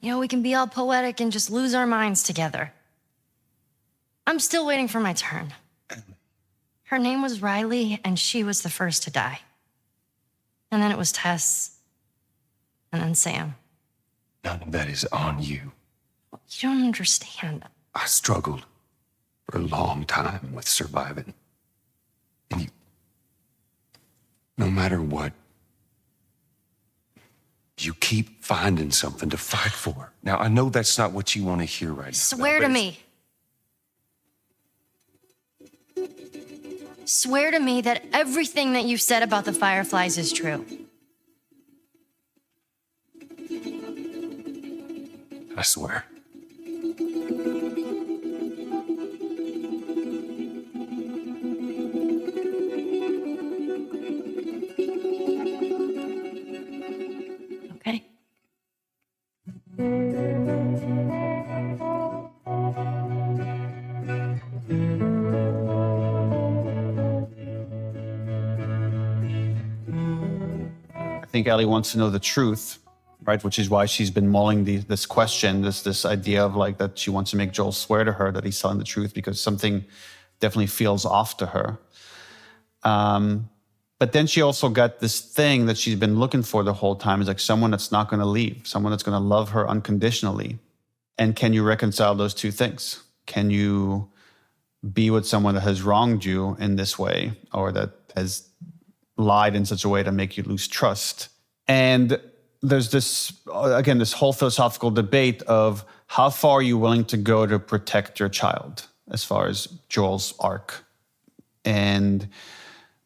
You know, we can be all poetic and just lose our minds together. I'm still waiting for my turn. Her name was Riley, and she was the first to die. And then it was Tess, and then Sam. None of that is on you. You don't understand. I struggled. for a long time with surviving. And you, no matter what, you keep finding something to fight for. Now, I know that's not what you want to hear right now. Swear to me. Swear to me that everything that you said about the Fireflies is true. I swear. Okay. I think Ellie wants to know the truth, right? Which is why she's been mulling this question, this idea of like that she wants to make Joel swear to her that he's telling the truth because something definitely feels off to her. But then she also got this thing that she's been looking for the whole time, is like someone that's not going to leave, someone that's going to love her unconditionally. And can you reconcile those two things? Can you be with someone that has wronged you in this way, or that has lied in such a way to make you lose trust? And there's this, again, this whole philosophical debate of how far are you willing to go to protect your child as far as Joel's arc. And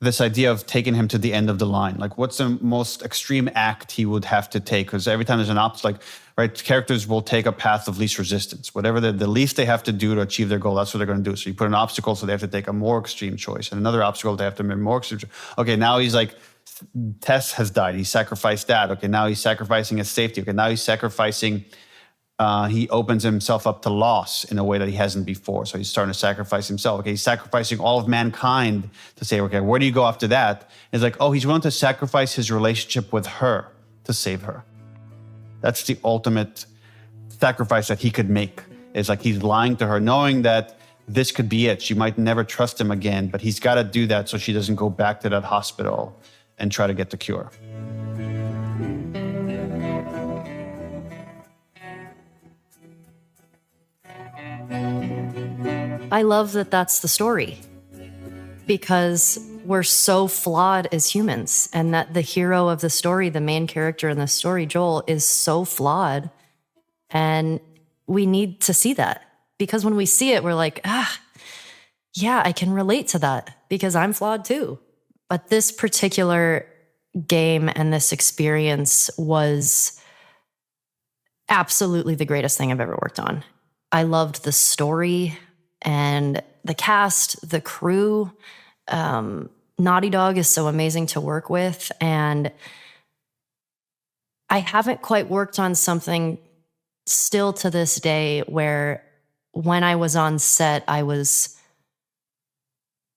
this idea of taking him to the end of the line, like what's the most extreme act he would have to take? Because every time there's an obstacle, like, right, characters will take a path of least resistance. Whatever the least they have to do to achieve their goal, that's what they're going to do. So you put an obstacle, so they have to take a more extreme choice, and another obstacle, they have to make more extreme choice. Okay, now he's like, Tess has died. He sacrificed that. Okay, now he's sacrificing his safety. Okay, now he's sacrificing. He opens himself up to loss in a way that he hasn't before. So he's starting to sacrifice himself. Okay, he's sacrificing all of mankind to say, okay, where do you go after that? It's like, oh, he's willing to sacrifice his relationship with her to save her. That's the ultimate sacrifice that he could make. It's like he's lying to her, knowing that this could be it. She might never trust him again, but he's got to do that so she doesn't go back to that hospital and try to get the cure. I love that that's the story, because we're so flawed as humans, and that the hero of the story, the main character in the story, Joel, is so flawed. And we need to see that, because when we see it, we're like, yeah, I can relate to that because I'm flawed too. But this particular game and this experience was absolutely the greatest thing I've ever worked on. I loved the story and the cast, the crew. Naughty Dog is so amazing to work with. And I haven't quite worked on something still to this day where when I was on set, I was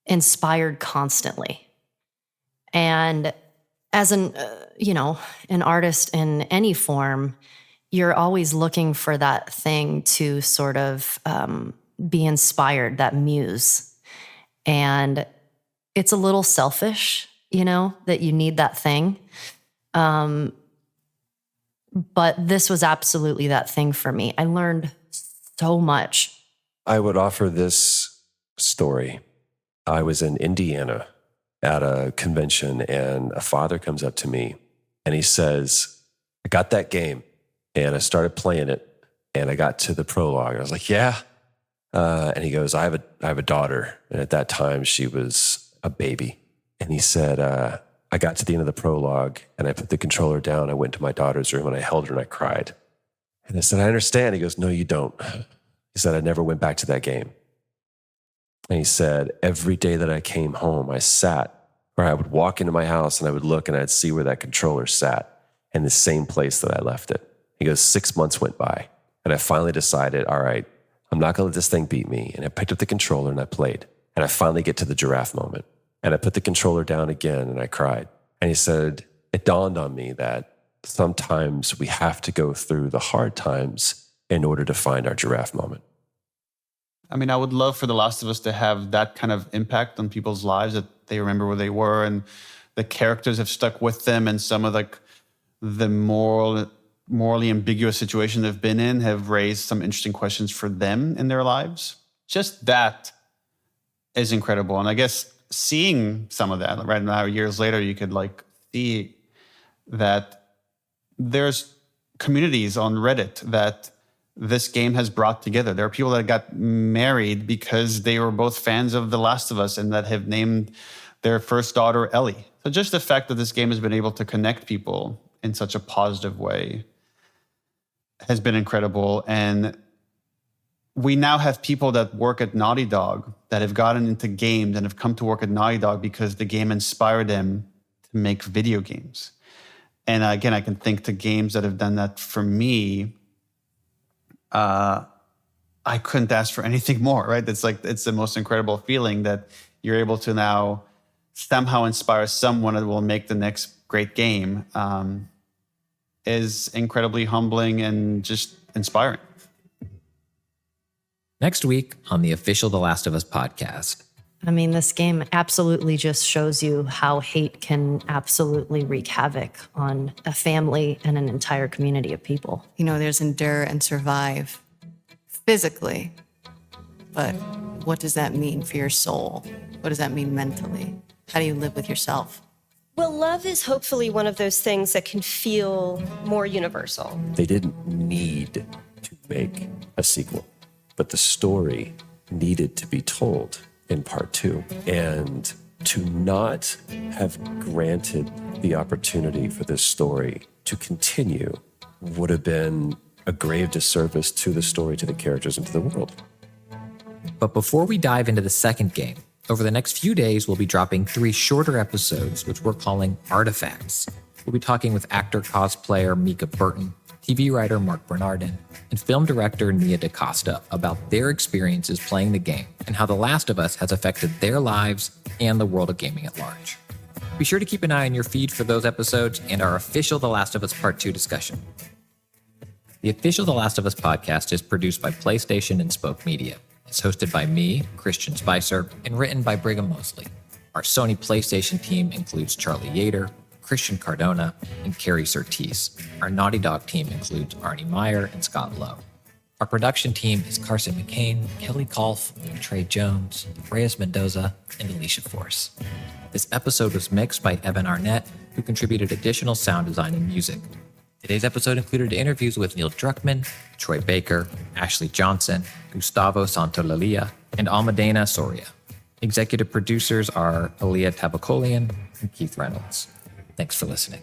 inspired constantly. And as an artist in any form, you're always looking for that thing to sort of be inspired, that muse. And it's a little selfish, that you need that thing. But this was absolutely that thing for me. I learned so much. I would offer this story. I was in Indiana at a convention, and a father comes up to me and he says, I got that game. And I started playing it, and I got to the prologue. I was like, yeah. And he goes, I have a daughter. And at that time, she was a baby. And he said, I got to the end of the prologue, and I put the controller down. I went to my daughter's room, and I held her, and I cried. And I said, I understand. He goes, no, you don't. He said, I never went back to that game. And he said, every day that I came home, I would walk into my house, and I would look, and I'd see where that controller sat in the same place that I left it. He goes, 6 months went by, and I finally decided, all right, I'm not going to let this thing beat me. And I picked up the controller and I played. And I finally get to the giraffe moment. And I put the controller down again and I cried. And he said, it dawned on me that sometimes we have to go through the hard times in order to find our giraffe moment. I mean, I would love for The Last of Us to have that kind of impact on people's lives, that they remember where they were and the characters have stuck with them, and some of the morally ambiguous situation they've been in have raised some interesting questions for them in their lives. just that is incredible. And I guess seeing some of that right now, years later, you could like see that there's communities on Reddit that this game has brought together. There are people that got married because they were both fans of The Last of Us and that have named their first daughter Ellie. So just the fact that this game has been able to connect people in such a positive way has been incredible. And we now have people that work at Naughty Dog that have gotten into games and have come to work at Naughty Dog because the game inspired them to make video games. And again, I can think to games that have done that for me. I couldn't ask for anything more, right? It's the most incredible feeling that you're able to now somehow inspire someone that will make the next great game. Is incredibly humbling and just inspiring. Next week on the official The Last of Us podcast. I mean, this game absolutely just shows you how hate can absolutely wreak havoc on a family and an entire community of people. You know, there's endure and survive physically, but what does that mean for your soul? What does that mean mentally? How do you live with yourself? Well, love is hopefully one of those things that can feel more universal. They didn't need to make a sequel, but the story needed to be told in part 2. And to not have granted the opportunity for this story to continue would have been a grave disservice to the story, to the characters, and to the world. But before we dive into the second game, over the next few days, we'll be dropping 3 shorter episodes, which we're calling Artifacts. We'll be talking with actor-cosplayer Mika Burton, TV writer Mark Bernardin, and film director Nia DaCosta about their experiences playing the game and how The Last of Us has affected their lives and the world of gaming at large. Be sure to keep an eye on your feed for those episodes and our official The Last of Us Part 2 discussion. The official The Last of Us podcast is produced by PlayStation and Spoke Media. It's hosted by me, Christian Spicer, and written by Brigham Mosley. Our Sony PlayStation team includes Charlie Yater, Christian Cardona, and Carrie Surtees. Our Naughty Dog team includes Arnie Meyer and Scott Lowe. Our production team is Carson McCain, Kelly Kolf, Trey Jones, Reyes Mendoza, and Alicia Force. This episode was mixed by Evan Arnett, who contributed additional sound design and music. Today's episode included interviews with Neil Druckmann, Troy Baker, Ashley Johnson, Gustavo Santaolalla, and Almudena Soria. Executive producers are Aaliyah Tabakolian and Keith Reynolds. Thanks for listening.